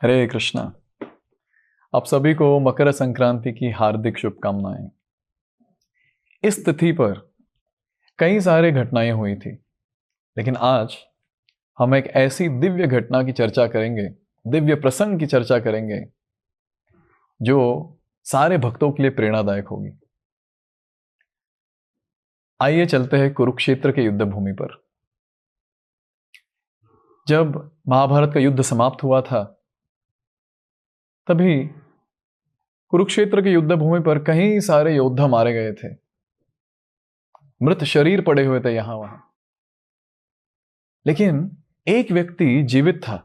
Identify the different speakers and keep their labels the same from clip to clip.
Speaker 1: हरे कृष्णा। आप सभी को मकर संक्रांति की हार्दिक शुभकामनाएं। इस तिथि पर कई सारी घटनाएं हुई थी, लेकिन आज हम एक ऐसी दिव्य घटना की चर्चा करेंगे, दिव्य प्रसंग की चर्चा करेंगे जो सारे भक्तों के लिए प्रेरणादायक होगी। आइए चलते हैं कुरुक्षेत्र के युद्ध भूमि पर। जब महाभारत का युद्ध समाप्त हुआ था, तभी कुरुक्षेत्र के युद्ध भूमि पर कई सारे योद्धा मारे गए थे। मृत शरीर पड़े हुए थे यहां वहां, लेकिन एक व्यक्ति जीवित था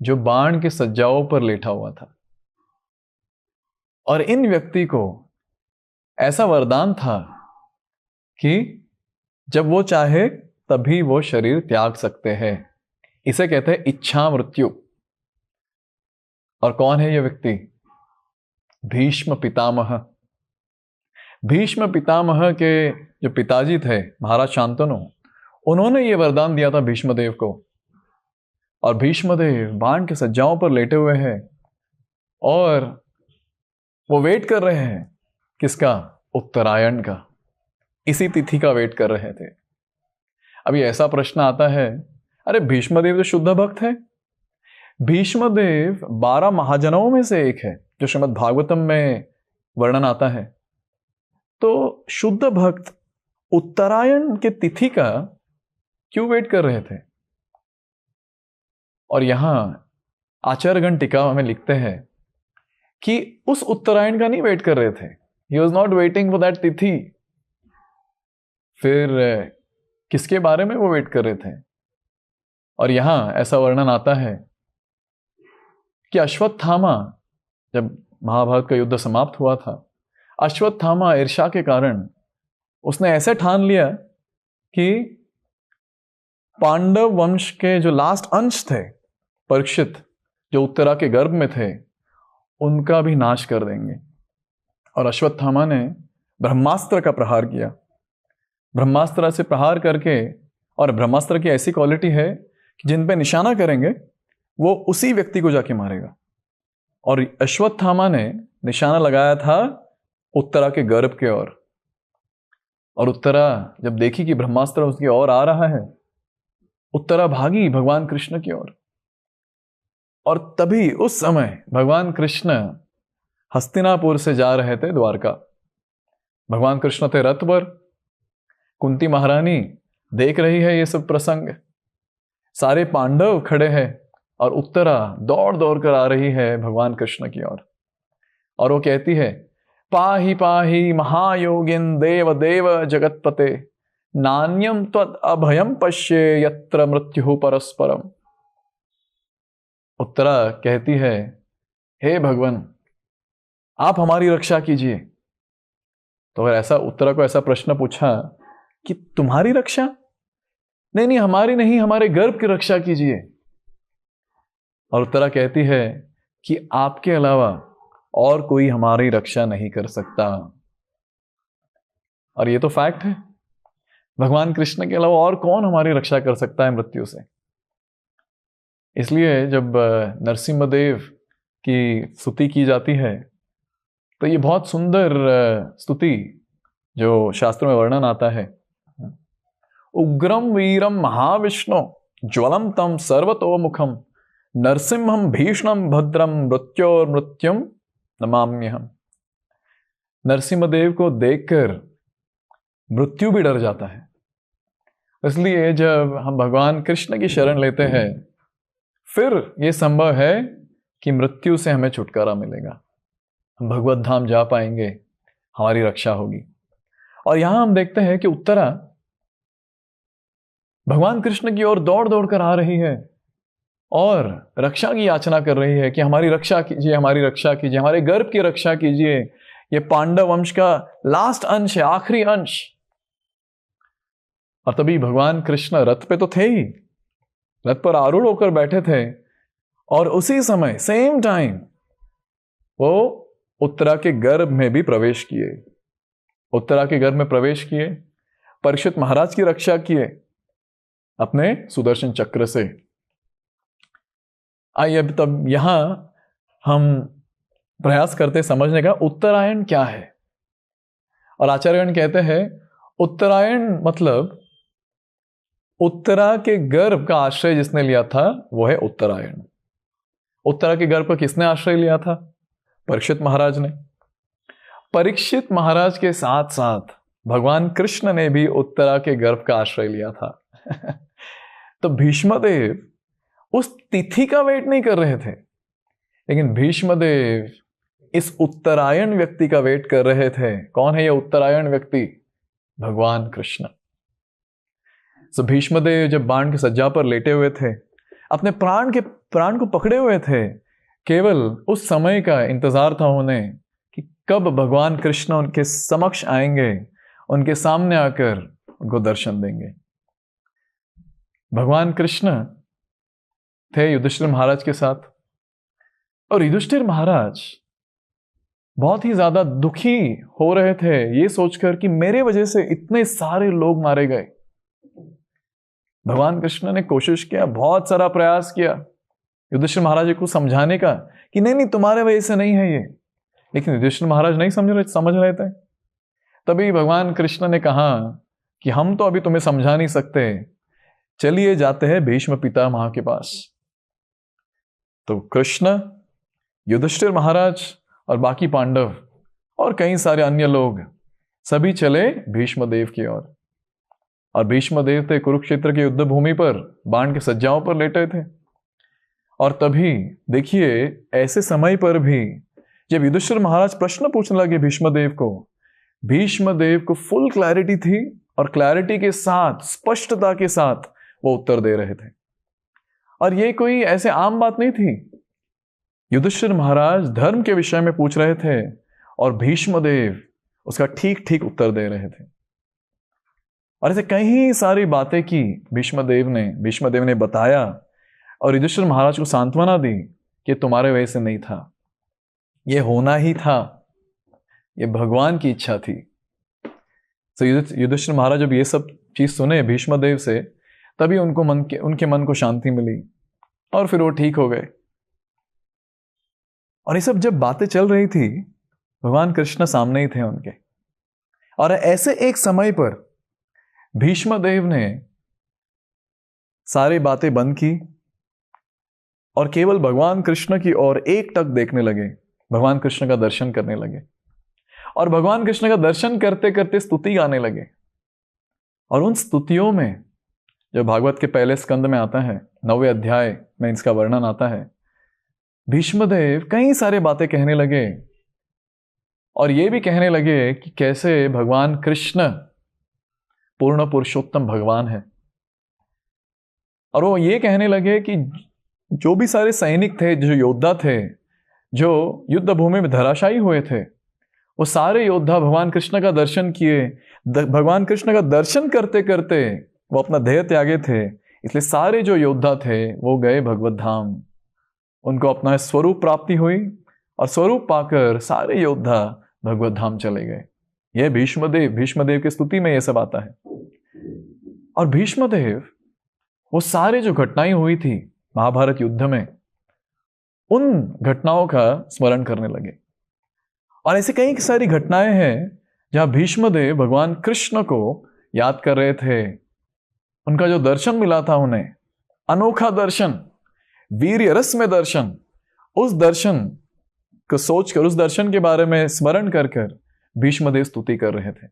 Speaker 1: जो बाण के सज्जाओं पर लेटा हुआ था। और इन व्यक्ति को ऐसा वरदान था कि जब वो चाहे तभी वो शरीर त्याग सकते हैं। इसे कहते हैं इच्छा मृत्यु। और कौन है ये व्यक्ति? भीष्म पितामह। भीष्म पितामह के जो पिताजी थे महाराज शांतनु, उन्होंने ये वरदान दिया था भीष्मदेव को। और भीष्मदेव बाण के सज्जाओं पर लेटे हुए हैं और वो वेट कर रहे हैं। किसका? उत्तरायण का। इसी तिथि का वेट कर रहे थे। अभी ऐसा प्रश्न आता है, अरे भीष्मदेव तो शुद्ध भक्त है। भीष्मदेव 12 महाजनों में से एक है, जो श्रीमद् भागवतम में वर्णन आता है। तो शुद्ध भक्त उत्तरायण के तिथि का क्यों वेट कर रहे थे? और यहां आचार्यगण टीका में लिखते हैं कि उस उत्तरायण का नहीं वेट कर रहे थे। He was not waiting for that तिथि। फिर किसके बारे में वो वेट कर रहे थे? और यहां ऐसा वर्णन आता है कि अश्वत्थामा, जब महाभारत का युद्ध समाप्त हुआ था, अश्वत्थामा ईर्ष्या के कारण उसने ऐसे ठान लिया कि पांडव वंश के जो लास्ट अंश थे, परीक्षित, जो उत्तरा के गर्भ में थे, उनका भी नाश कर देंगे। और अश्वत्थामा ने ब्रह्मास्त्र का प्रहार किया। ब्रह्मास्त्र से प्रहार करके, और ब्रह्मास्त्र की ऐसी क्वालिटी है कि जिन पे निशाना करेंगे वो उसी व्यक्ति को जाके मारेगा। और अश्वत्थामा ने निशाना लगाया था उत्तरा के गर्भ के ओर। और उत्तरा जब देखी कि ब्रह्मास्त्र उसकी ओर आ रहा है, उत्तरा भागी भगवान कृष्ण की ओर। और तभी उस समय भगवान कृष्ण हस्तिनापुर से जा रहे थे द्वारका। भगवान कृष्ण थे रथ पर। कुंती महारानी देख रही है ये सब प्रसंग। सारे पांडव खड़े हैं और उत्तरा दौड़ दौड़ कर आ रही है भगवान कृष्ण की ओर। और वो कहती है, पाहि पाहि महायोगिन देव देव जगतपते, नान्यम त्वद अभयम पश्ये यत्र मृत्यु परस्परम। उत्तरा कहती है, हे भगवान, आप हमारी रक्षा कीजिए। तो अगर ऐसा उत्तरा को ऐसा प्रश्न पूछा कि तुम्हारी रक्षा? नहीं नहीं, हमारी नहीं, हमारे गर्भ की रक्षा कीजिए। और उत्तरा कहती है कि आपके अलावा और कोई हमारी रक्षा नहीं कर सकता। और ये तो फैक्ट है। भगवान कृष्ण के अलावा और कौन हमारी रक्षा कर सकता है मृत्यु से? इसलिए जब नरसिम्हदेव की स्तुति की जाती है, तो ये बहुत सुंदर स्तुति जो शास्त्रों में वर्णन आता है। उग्रम वीरम महाविष्णु ज्वलम तम सर्वतोमुखम, नरसिंहम भीषणम भद्रम मृत्योर मृत्युम नमाम्यहम। नरसिम्हदेव को देखकर मृत्यु भी डर जाता है। इसलिए जब हम भगवान कृष्ण की शरण लेते हैं, फिर यह संभव है कि मृत्यु से हमें छुटकारा मिलेगा, हम भगवत धाम जा पाएंगे, हमारी रक्षा होगी। और यहां हम देखते हैं कि उत्तरा भगवान कृष्ण की ओर दौड़ दौड़ कर आ रही है और रक्षा की याचना कर रही है कि हमारी रक्षा कीजिए, हमारी रक्षा कीजिए, हमारे गर्भ की रक्षा कीजिए। ये पांडव वंश का लास्ट अंश है, आखिरी अंश। और तभी भगवान कृष्ण रथ पे तो थे ही, रथ पर आरूढ़ होकर बैठे थे। और उसी समय सेम टाइम वो उत्तरा के गर्भ में भी प्रवेश किए। उत्तरा के गर्भ में प्रवेश किए, परीक्षित महाराज की रक्षा किए अपने सुदर्शन चक्र से। आइए अब तब यहां हम प्रयास करते समझने का उत्तरायण क्या है। और आचार्यगण कहते हैं उत्तरायण मतलब उत्तरा के गर्भ का आश्रय जिसने लिया था वो है उत्तरायण। उत्तरा के गर्भ का किसने आश्रय लिया था? परीक्षित महाराज ने। परीक्षित महाराज के साथ साथ भगवान कृष्ण ने भी उत्तरा के गर्भ का आश्रय लिया था। तो भीष्मदेव उस तिथि का वेट नहीं कर रहे थे, लेकिन भीष्मदेव इस उत्तरायण व्यक्ति का वेट कर रहे थे। कौन है ये उत्तरायण व्यक्ति? भगवान कृष्ण। तो भीष्मदेव जब बाण की सज्जा पर लेटे हुए थे, अपने प्राण को पकड़े हुए थे, केवल उस समय का इंतजार था उन्हें कि कब भगवान कृष्ण उनके समक्ष आएंगे, उनके सामने आकर उनको दर्शन देंगे। भगवान कृष्ण थे युधिष्ठिर महाराज के साथ, और युधिष्ठिर महाराज बहुत ही ज्यादा दुखी हो रहे थे ये सोचकर कि मेरे वजह से इतने सारे लोग मारे गए। भगवान कृष्ण ने कोशिश किया, बहुत सारा प्रयास किया युधिष्ठिर महाराज को समझाने का कि नहीं तुम्हारे वजह से नहीं है ये, लेकिन युधिष्ठिर महाराज नहीं समझ रहे थे। तभी भगवान कृष्ण ने कहा कि हम तो अभी तुम्हें समझा नहीं सकते, चलिए जाते हैं भीष्म पितामह के पास। तो कृष्ण, युधिष्ठिर महाराज और बाकी पांडव और कई सारे अन्य लोग सभी चले भीष्मदेव की ओर। और भीष्मदेव थे कुरुक्षेत्र के युद्ध भूमि पर बाण के सज्जाओं पर लेटे थे। और तभी देखिए ऐसे समय पर भी जब युधिष्ठिर महाराज प्रश्न पूछने लगे भीष्मदेव को फुल क्लैरिटी थी, और क्लैरिटी के साथ, स्पष्टता के साथ वो उत्तर दे रहे थे। और ये कोई ऐसे आम बात नहीं थी। युधिष्ठिर महाराज धर्म के विषय में पूछ रहे थे और भीष्मदेव उसका ठीक ठीक उत्तर दे रहे थे। और ऐसे कई सारी बातें की भीष्मदेव ने बताया और युधिष्ठिर महाराज को सांत्वना दी कि तुम्हारे वजह से नहीं था, ये होना ही था, ये भगवान की इच्छा थी। तो युधिष्ठिर महाराज जब ये सब चीज सुने भीष्मदेव से, तभी उनके मन को शांति मिली और फिर वो ठीक हो गए। और ये सब जब बातें चल रही थी, भगवान कृष्ण सामने ही थे उनके। और ऐसे एक समय पर भीष्मदेव ने सारी बातें बंद की और केवल भगवान कृष्ण की ओर एक टक देखने लगे, भगवान कृष्ण का दर्शन करने लगे। और भगवान कृष्ण का दर्शन करते करते स्तुति गाने लगे। और उन स्तुतियों में, जो भागवत के पहले स्कंद में आता है, 9वें अध्याय में इसका वर्णन आता है, भीष्मदेव कई सारे बातें कहने लगे और ये भी कहने लगे कि कैसे भगवान कृष्ण पूर्ण पुरुषोत्तम भगवान है। और वो ये कहने लगे कि जो भी सारे सैनिक थे, जो योद्धा थे, जो युद्ध भूमि में धराशायी हुए थे, वो सारे योद्धा भगवान कृष्ण का दर्शन किए। भगवान कृष्ण का दर्शन करते करते वो अपना देह त्यागे थे, इसलिए सारे जो योद्धा थे वो गए भगवत धाम। उनको अपना स्वरूप प्राप्ति हुई और स्वरूप पाकर सारे योद्धा भगवत धाम चले गए। यह भीष्मदेव की स्तुति में यह सब आता है। और भीष्मदेव वो सारे जो घटनाएं हुई थी महाभारत युद्ध में, उन घटनाओं का स्मरण करने लगे। और ऐसी कई सारी घटनाएं हैं जहां भीष्मदेव भगवान कृष्ण को याद कर रहे थे। उनका जो दर्शन मिला था उन्हें, अनोखा दर्शन, वीर्य रस में दर्शन, उस दर्शन को सोचकर, उस दर्शन के बारे में स्मरण कर कर भीष्मदेव स्तुति कर रहे थे।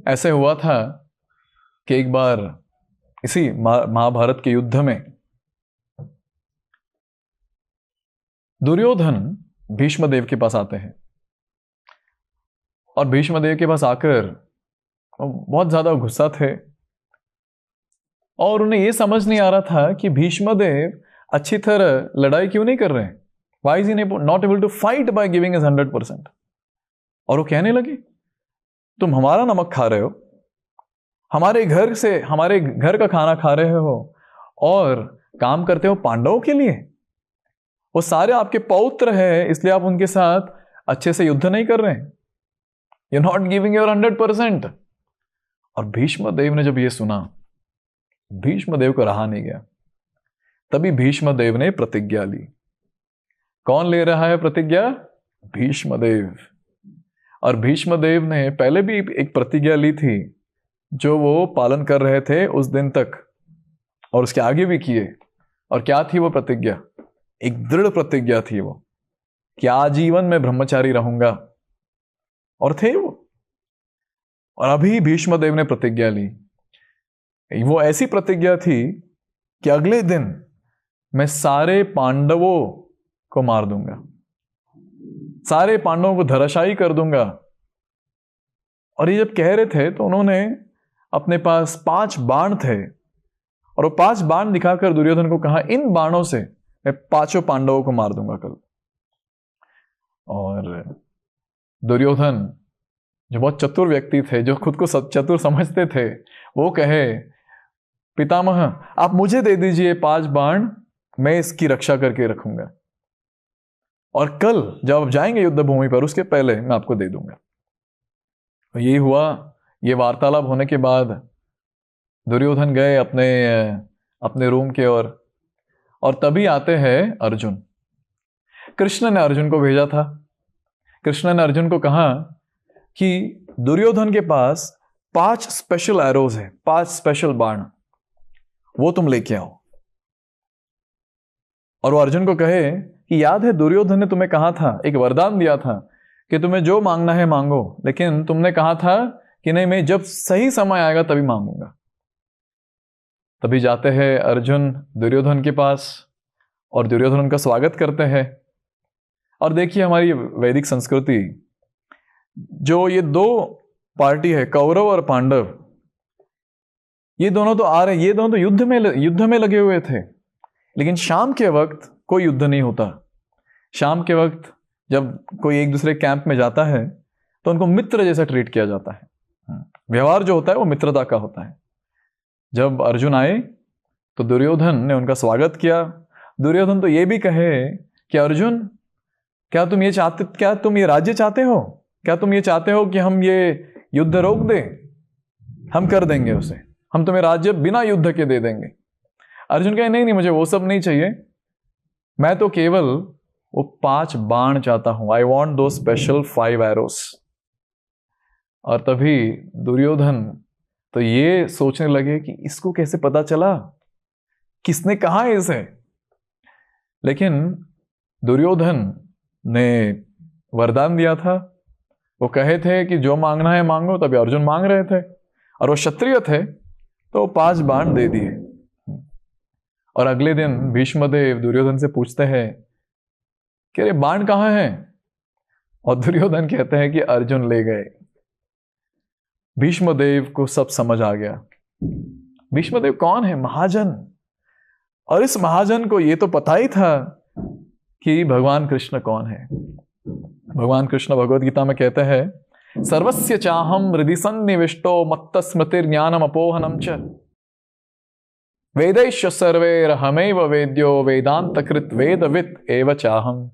Speaker 1: ऐसे हुआ था कि एक बार इसी महाभारत के युद्ध में दुर्योधन भीष्मदेव के पास आते हैं और भीष्मदेव के पास आकर बहुत ज्यादा गुस्सा थे और उन्हें यह समझ नहीं आ रहा था कि भीष्मदेव अच्छी तरह लड़ाई क्यों नहीं कर रहे हैं। Why is he not able to fight by giving his 100%? और वो कहने लगे, तुम हमारा नमक खा रहे हो, हमारे घर का खाना खा रहे हो और काम करते हो पांडवों के लिए। वो सारे आपके पौत्र हैं, इसलिए आप उनके साथ अच्छे से युद्ध नहीं कर रहे हैं। You're not giving your 100%. और भीष्मदेव ने जब ये सुना, भीष्मदेव को रहा नहीं गया। तभी भीष्म देव ने प्रतिज्ञा ली। कौन ले रहा है प्रतिज्ञा? भीष्म देव। और भीष्म देव ने पहले भी एक प्रतिज्ञा ली थी जो वो पालन कर रहे थे उस दिन तक, और उसके आगे भी किए। और क्या थी वो प्रतिज्ञा? एक दृढ़ प्रतिज्ञा थी वो, कि आजीवन मैं ब्रह्मचारी रहूंगा, और थे वो। और अभी भीष्म देव ने प्रतिज्ञा ली। वो ऐसी प्रतिज्ञा थी कि अगले दिन मैं सारे पांडवों को मार दूंगा, सारे पांडवों को धराशायी कर दूंगा। और ये जब कह रहे थे तो उन्होंने अपने पास 5 बाण थे, और वो 5 बाण दिखाकर दुर्योधन को कहा, इन बाणों से मैं 5 पांडवों को मार दूंगा कल। और दुर्योधन जो बहुत चतुर व्यक्ति थे, जो खुद को चतुर समझते थे, वो कहे, पितामह आप मुझे दे दीजिए 5 बाण, मैं इसकी रक्षा करके रखूंगा, और कल जब आप जाएंगे युद्ध भूमि पर उसके पहले मैं आपको दे दूंगा। तो ये हुआ। ये वार्तालाप होने के बाद दुर्योधन गए अपने रूम के ओर, और तभी आते हैं अर्जुन। कृष्ण ने अर्जुन को भेजा था। कृष्ण ने अर्जुन को कहा कि दुर्योधन के पास 5 स्पेशल एरोज है, 5 स्पेशल बाण, वो तुम लेके आओ। और वो अर्जुन को कहे कि याद है दुर्योधन ने तुम्हें कहा था, एक वरदान दिया था कि तुम्हें जो मांगना है मांगो, लेकिन तुमने कहा था कि नहीं, मैं जब सही समय आएगा तभी मांगूंगा। तभी जाते हैं अर्जुन दुर्योधन के पास, और दुर्योधन उनका स्वागत करते हैं। और देखिए हमारी वैदिक संस्कृति, जो ये 2 पार्टी है, कौरव और पांडव, ये दोनों तो आ रहे, ये दोनों तो युद्ध में लगे हुए थे। लेकिन शाम के वक्त कोई युद्ध नहीं होता। शाम के वक्त जब कोई एक दूसरे कैंप में जाता है तो उनको मित्र जैसा ट्रीट किया जाता है। व्यवहार जो होता है वो मित्रता का होता है। जब अर्जुन आए तो दुर्योधन ने उनका स्वागत किया। दुर्योधन तो ये भी कहे कि अर्जुन, क्या तुम ये राज्य चाहते हो? क्या तुम ये चाहते हो कि हम ये युद्ध रोक दें? हम कर देंगे उसे, हम तुम्हें राज्य बिना युद्ध के दे देंगे। अर्जुन कहे, नहीं, मुझे वो सब नहीं चाहिए, मैं तो केवल वो 5 बाण चाहता हूं। आई वॉन्ट दो स्पेशल 5 एरोस। और तभी दुर्योधन तो ये सोचने लगे कि इसको कैसे पता चला, किसने कहा इसे। लेकिन दुर्योधन ने वरदान दिया था, वो कहे थे कि जो मांगना है मांगो। तभी अर्जुन मांग रहे थे, और वो क्षत्रिय थे तो 5 बाण दे दिए। और अगले दिन भीष्मदेव दुर्योधन से पूछते हैं कि अरे बाण कहां है? और दुर्योधन कहते हैं कि अर्जुन ले गए। भीष्मदेव को सब समझ आ गया। भीष्मदेव कौन है? महाजन। और इस महाजन को ये तो पता ही था कि भगवान कृष्ण कौन है। भगवान कृष्ण भगवद गीता में कहते हैं, सर्वस्य चाहम हृदि सन्निविष्टो मत्त स्मृतिर्ज्ञानम अपोहनम च वेदैश्च सर्वैरहमैव वेद्यो वेदांतकृत वेदवित् एव चाहम।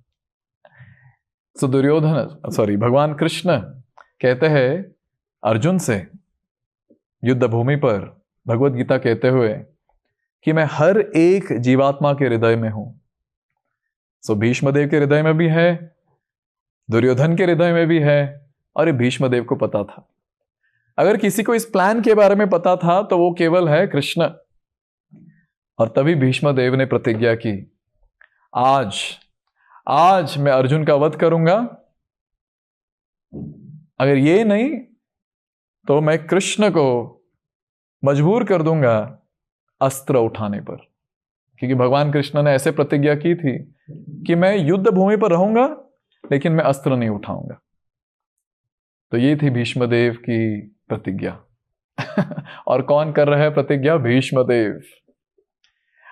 Speaker 1: सो भगवान कृष्ण कहते हैं अर्जुन से युद्ध भूमि पर भगवद गीता कहते हुए कि मैं हर एक जीवात्मा के हृदय में हूं। सो भीष्मदेव के हृदय में भी है, दुर्योधन के हृदय में भी है, और ये भीष्मदेव को पता था। अगर किसी को इस प्लान के बारे में पता था तो वो केवल है कृष्ण। और तभी भीष्मदेव ने प्रतिज्ञा की, आज मैं अर्जुन का वध करूंगा। अगर ये नहीं तो मैं कृष्ण को मजबूर कर दूंगा अस्त्र उठाने पर, क्योंकि भगवान कृष्ण ने ऐसे प्रतिज्ञा की थी कि मैं युद्ध भूमि पर रहूंगा लेकिन मैं अस्त्र नहीं उठाऊंगा। तो ये थी भीष्मदेव की प्रतिज्ञा। और कौन कर रहा है प्रतिज्ञा? भीष्मदेव।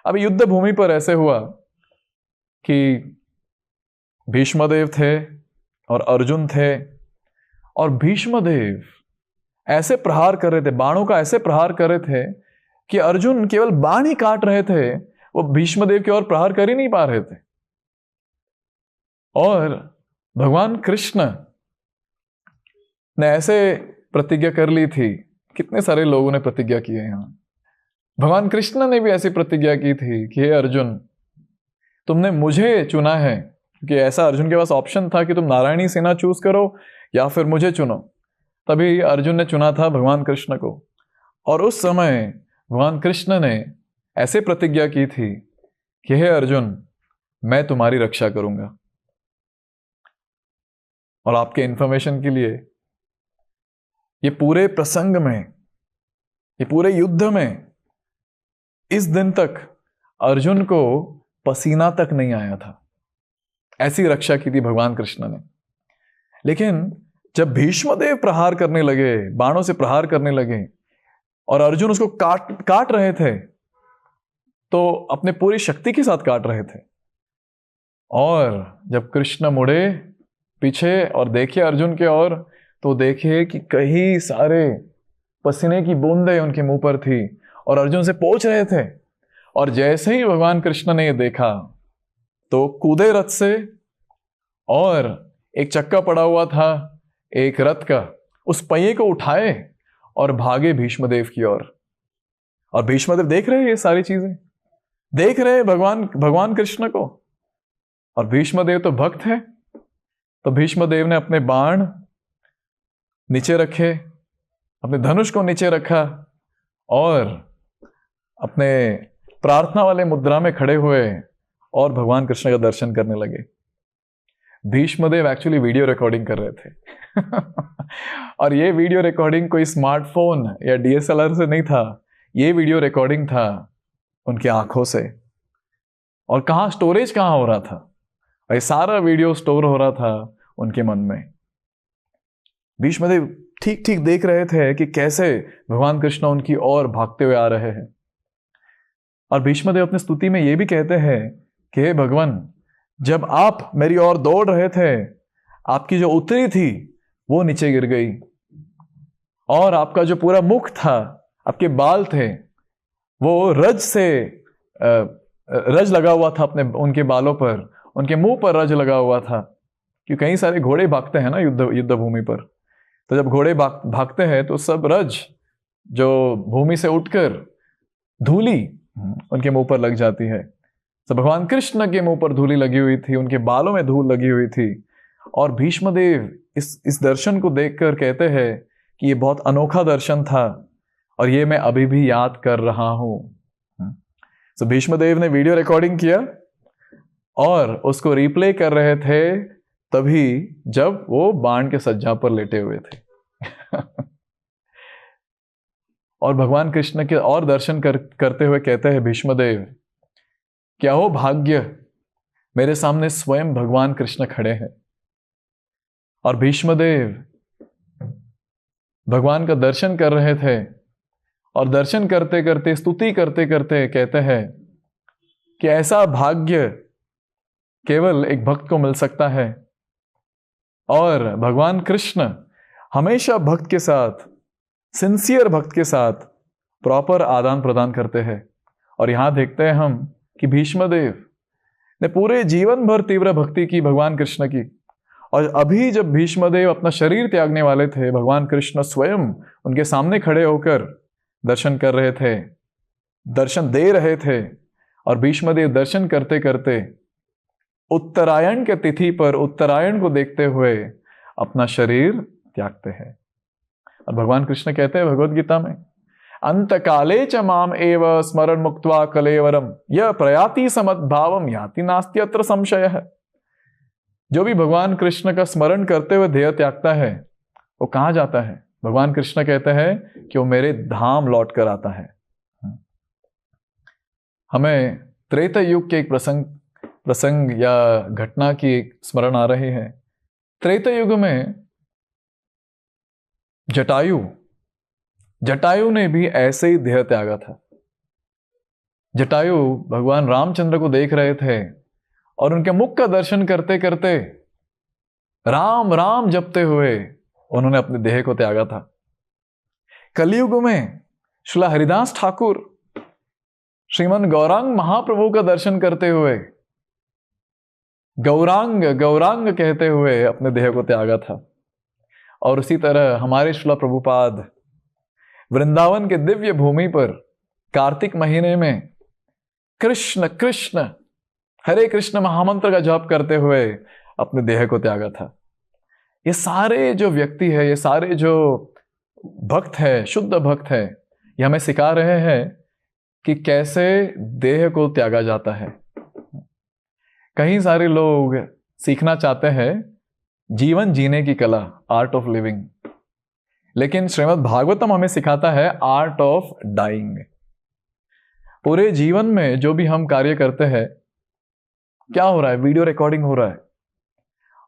Speaker 1: अब युद्ध भूमि पर ऐसे हुआ कि भीष्मदेव थे और अर्जुन थे, और भीष्मदेव ऐसे प्रहार कर रहे थे, बाणों का ऐसे प्रहार कर रहे थे कि अर्जुन केवल बाण ही काट रहे थे, वो भीष्मदेव की ओर प्रहार कर ही नहीं पा रहे थे। और भगवान कृष्ण ने ऐसे प्रतिज्ञा कर ली थी, कितने सारे लोगों ने प्रतिज्ञा की है यहां, भगवान कृष्ण ने भी ऐसी प्रतिज्ञा की थी कि हे अर्जुन, तुमने मुझे चुना है, क्योंकि ऐसा अर्जुन के पास ऑप्शन था कि तुम नारायणी सेना चूज करो या फिर मुझे चुनो। तभी अर्जुन ने चुना था भगवान कृष्ण को। और उस समय भगवान कृष्ण ने ऐसे प्रतिज्ञा की थी कि हे अर्जुन, मैं तुम्हारी रक्षा करूंगा। और आपके इंफॉर्मेशन के लिए, ये पूरे प्रसंग में, ये पूरे युद्ध में, इस दिन तक अर्जुन को पसीना तक नहीं आया था। ऐसी रक्षा की थी भगवान कृष्ण ने। लेकिन जब भीष्मदेव प्रहार करने लगे, बाणों से प्रहार करने लगे और अर्जुन उसको काट रहे थे, तो अपने पूरी शक्ति के साथ काट रहे थे। और जब कृष्ण मुड़े पीछे और देखे अर्जुन के ओर, तो देखे कि कई सारे पसीने की बूंदें उनके मुंह पर थी और अर्जुन से पूछ रहे थे। और जैसे ही भगवान कृष्ण ने ये देखा तो कूदे रथ से, और एक चक्का पड़ा हुआ था एक रथ का, उस पहिए को उठाए और भागे भीष्मदेव की ओर। और भीष्मदेव देख रहे हैं, ये सारी चीजें देख रहे हैं भगवान कृष्ण को। और भीष्मदेव तो भक्त है, तो भीष्मदेव ने अपने बाण नीचे रखे, अपने धनुष को नीचे रखा और अपने प्रार्थना वाले मुद्रा में खड़े हुए और भगवान कृष्ण का दर्शन करने लगे। भीष्मदेव एक्चुअली वीडियो रिकॉर्डिंग कर रहे थे और ये वीडियो रिकॉर्डिंग कोई स्मार्टफोन या डीएसएलआर से नहीं था, ये वीडियो रिकॉर्डिंग था उनकी आंखों से। और कहाँ स्टोरेज कहाँ हो रहा था, और ये सारा वीडियो स्टोर हो रहा था उनके मन में। भीष्मदेव ठीक ठीक देख रहे थे कि कैसे भगवान कृष्ण उनकी ओर भागते हुए आ रहे हैं। और भीष्मदेव अपनी स्तुति में यह भी कहते हैं कि हे भगवान, जब आप मेरी ओर दौड़ रहे थे, आपकी जो उत्तरी थी वो नीचे गिर गई, और आपका जो पूरा मुख था, आपके बाल थे, वो रज लगा हुआ था अपने उनके बालों पर, उनके मुंह पर रज लगा हुआ था। क्योंकि कई सारे घोड़े भागते हैं ना युद्ध भूमि पर, तो जब घोड़े भागते हैं तो सब रज जो भूमि से उठकर धूली उनके मुंह पर लग जाती है। तो भगवान कृष्ण के मुंह पर धूली लगी हुई थी, उनके बालों में धूल लगी हुई थी। और भीष्मदेव इस दर्शन को देखकर कहते हैं कि ये बहुत अनोखा दर्शन था और ये मैं अभी भी याद कर रहा हूं। तो भीष्मदेव ने वीडियो रिकॉर्डिंग किया और उसको रिप्ले कर रहे थे तभी जब वो बाण के सज्जा पर लेटे हुए थे और भगवान कृष्ण के और दर्शन करते हुए कहते हैं भीष्मदेव, क्या हो भाग्य, मेरे सामने स्वयं भगवान कृष्ण खड़े हैं। और भीष्मदेव भगवान का दर्शन कर रहे थे और दर्शन करते करते, स्तुति करते करते कहते हैं कि ऐसा भाग्य केवल एक भक्त को मिल सकता है। और भगवान कृष्ण हमेशा भक्त के साथ, सिंसियर भक्त के साथ प्रॉपर आदान प्रदान करते हैं। और यहां देखते हैं हम कि भीष्मदेव ने पूरे जीवन भर तीव्र भक्ति की भगवान कृष्ण की, और अभी जब भीष्मदेव अपना शरीर त्यागने वाले थे, भगवान कृष्ण स्वयं उनके सामने खड़े होकर दर्शन कर रहे थे, दर्शन दे रहे थे। और भीष्मदेव दर्शन करते करते उत्तरायण के तिथि पर उत्तरायण को देखते हुए अपना शरीर त्यागते हैं। और भगवान कृष्ण कहते हैं भगवद गीता में, अंत काले च माम एव स्मरण मुक्त्वा कलेवरम यह प्रयाति समद्भावम याति नास्ति अत्र संशयः। जो भी भगवान कृष्ण का स्मरण करते हुए देह त्यागता है वो कहां जाता है? भगवान कृष्ण कहते हैं कि वो मेरे धाम लौट कर आता है। हमें त्रेता युग के एक प्रसंग या घटना की एक स्मरण आ रही है। त्रेता युग में जटायु ने भी ऐसे ही देह त्यागा था। जटायु भगवान रामचंद्र को देख रहे थे और उनके मुख का दर्शन करते करते राम राम जपते हुए उन्होंने अपने देह को त्यागा था। कलयुग में श्रील हरिदास ठाकुर श्रीमन गौरांग महाप्रभु का दर्शन करते हुए गौरांग गौरांग कहते हुए अपने देह को त्यागा था। और उसी तरह हमारे श्रील प्रभुपाद वृंदावन के दिव्य भूमि पर कार्तिक महीने में कृष्ण कृष्ण हरे कृष्ण महामंत्र का जाप करते हुए अपने देह को त्यागा था। ये सारे जो व्यक्ति है, ये सारे जो भक्त है, शुद्ध भक्त है, ये हमें सिखा रहे हैं कि कैसे देह को त्यागा जाता है। कई सारे लोग सीखना चाहते हैं जीवन जीने की कला, आर्ट ऑफ लिविंग, लेकिन श्रीमद् भागवतम हमें सिखाता है आर्ट ऑफ डाइंग। पूरे जीवन में जो भी हम कार्य करते हैं, क्या हो रहा है? वीडियो रिकॉर्डिंग हो रहा है,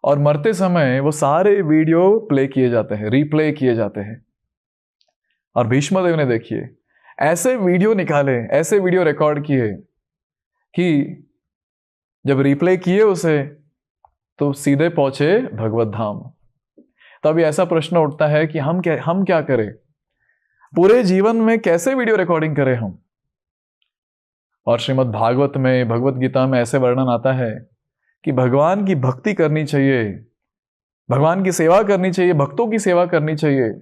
Speaker 1: और मरते समय वो सारे वीडियो प्ले किए जाते हैं, रिप्ले किए जाते हैं। और भीष्मदेव ने देखिए ऐसे वीडियो निकाले, ऐसे वीडियो रिकॉर्ड किए कि जब रिप्ले किए उसे तो सीधे पहुंचे भगवत धाम। तब ऐसा प्रश्न उठता है कि हम क्या करें? पूरे जीवन में कैसे वीडियो रिकॉर्डिंग करें हम? और श्रीमद् भागवत में, भगवत गीता में ऐसे वर्णन आता है कि भगवान की भक्ति करनी चाहिए, भगवान की सेवा करनी चाहिए, भक्तों की सेवा करनी चाहिए।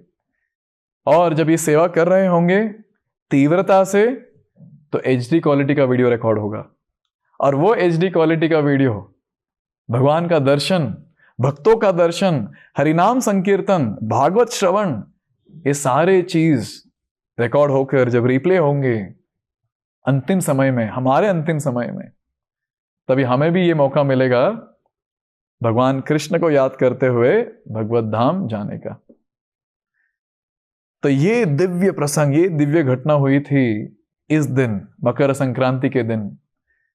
Speaker 1: और जब ये सेवा कर रहे होंगे तीव्रता से, तो HD क्वालिटी का वीडियो रिकॉर्ड होगा, और वो HD क्वालिटी का वीडियो भगवान का दर्शन, भक्तों का दर्शन, हरिनाम संकीर्तन, भागवत श्रवण, ये सारे चीज रिकॉर्ड होकर जब रिप्ले होंगे अंतिम समय में, हमारे अंतिम समय में, तभी हमें भी ये मौका मिलेगा भगवान कृष्ण को याद करते हुए भगवत धाम जाने का। तो ये दिव्य प्रसंग, ये दिव्य घटना हुई थी इस दिन, मकर संक्रांति के दिन,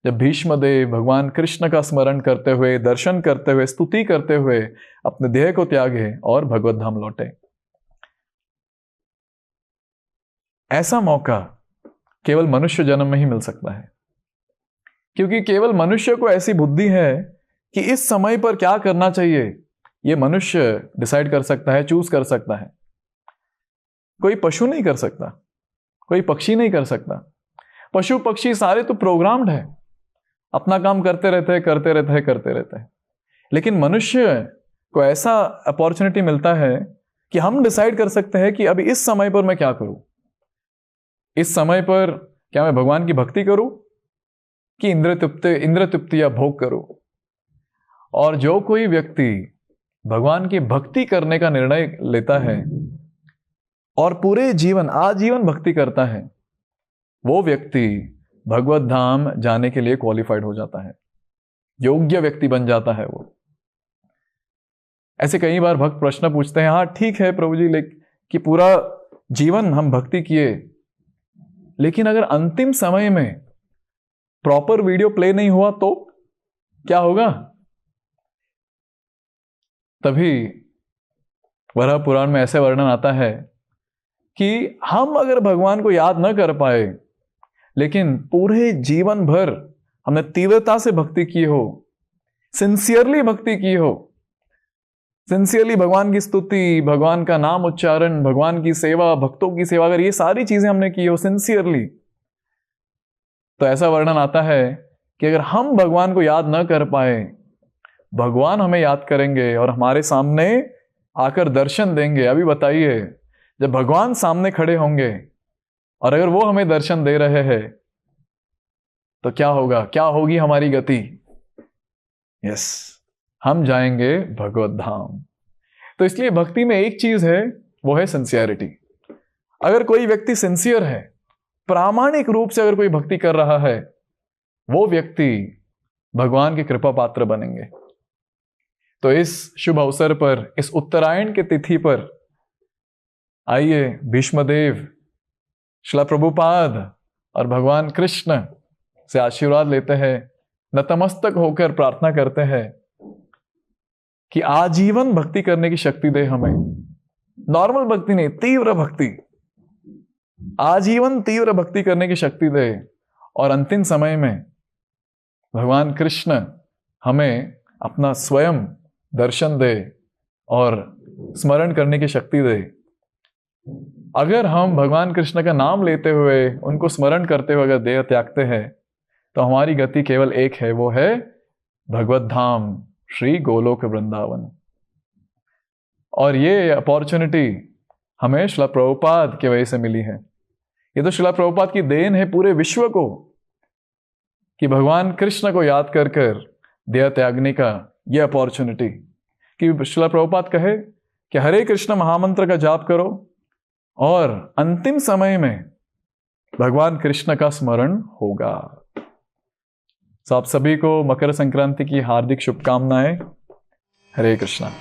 Speaker 1: जब भीष्मदेव भगवान कृष्ण का स्मरण करते हुए, दर्शन करते हुए, स्तुति करते हुए अपने देह को त्यागे और भगवत धाम लौटे। ऐसा मौका केवल मनुष्य जन्म में ही मिल सकता है, क्योंकि केवल मनुष्य को ऐसी बुद्धि है कि इस समय पर क्या करना चाहिए, यह मनुष्य डिसाइड कर सकता है, चूज कर सकता है। कोई पशु नहीं कर सकता, कोई पक्षी नहीं कर सकता। पशु पक्षी सारे तो प्रोग्राम्ड है, अपना काम करते रहते हैं। लेकिन मनुष्य को ऐसा अपॉर्चुनिटी मिलता है कि हम डिसाइड कर सकते हैं कि अभी इस समय पर मैं क्या करूं। इस समय पर क्या मैं भगवान की भक्ति करूं कि इंद्र तृप्ति या भोग करूं। और जो कोई व्यक्ति भगवान की भक्ति करने का निर्णय लेता है और पूरे जीवन, आजीवन भक्ति करता है, वो व्यक्ति भगवत धाम जाने के लिए क्वालिफाइड हो जाता है, योग्य व्यक्ति बन जाता है वो। ऐसे कई बार भक्त प्रश्न पूछते हैं, हाँ ठीक है प्रभु जी, कि पूरा जीवन हम भक्ति किए, लेकिन अगर अंतिम समय में प्रॉपर वीडियो प्ले नहीं हुआ तो क्या होगा? तभी वराह पुराण में ऐसे वर्णन आता है कि हम अगर भगवान को याद न कर पाए, लेकिन पूरे जीवन भर हमने तीव्रता से भक्ति की हो, सिंसियरली भक्ति की हो, सिंसियरली भगवान की स्तुति, भगवान का नाम उच्चारण, भगवान की सेवा, भक्तों की सेवा, अगर ये सारी चीजें हमने की हो सिंसियरली, तो ऐसा वर्णन आता है कि अगर हम भगवान को याद न कर पाए, भगवान हमें याद करेंगे और हमारे सामने आकर दर्शन देंगे। अभी बताइए, जब भगवान सामने खड़े होंगे और अगर वो हमें दर्शन दे रहे हैं तो क्या होगा, क्या होगी हमारी गति? यस, हम जाएंगे भगवत धाम। तो इसलिए भक्ति में एक चीज है, वो है सिंसियरिटी। अगर कोई व्यक्ति सिंसियर है, प्रामाणिक रूप से अगर कोई भक्ति कर रहा है, वो व्यक्ति भगवान के कृपा पात्र बनेंगे। तो इस शुभ अवसर पर, इस उत्तरायण के तिथि पर, आइए भीष्मदेव, श्रील प्रभुपाद और भगवान कृष्ण से आशीर्वाद लेते हैं, नतमस्तक होकर प्रार्थना करते हैं कि आजीवन भक्ति करने की शक्ति दे हमें। नॉर्मल भक्ति नहीं, तीव्र भक्ति, आजीवन तीव्र भक्ति करने की शक्ति दे। और अंतिम समय में भगवान कृष्ण हमें अपना स्वयं दर्शन दे और स्मरण करने की शक्ति दे। अगर हम भगवान कृष्ण का नाम लेते हुए, उनको स्मरण करते हुए अगर देह त्यागते हैं, तो हमारी गति केवल एक है, वो है भगवत धाम, श्री गोलोक वृंदावन। और ये अपॉर्चुनिटी हमें श्रील प्रभुपाद की वजह से मिली है। ये तो श्रीला प्रभुपाद की देन है पूरे विश्व को कि भगवान कृष्ण को याद कर कर देह त्यागने का ये अपॉर्चुनिटी, कि श्रीला प्रभुपाद कहे कि हरे कृष्ण महामंत्र का जाप करो और अंतिम समय में भगवान कृष्ण का स्मरण होगा। तो आप सभी को मकर संक्रांति की हार्दिक शुभकामनाएं। हरे कृष्णा।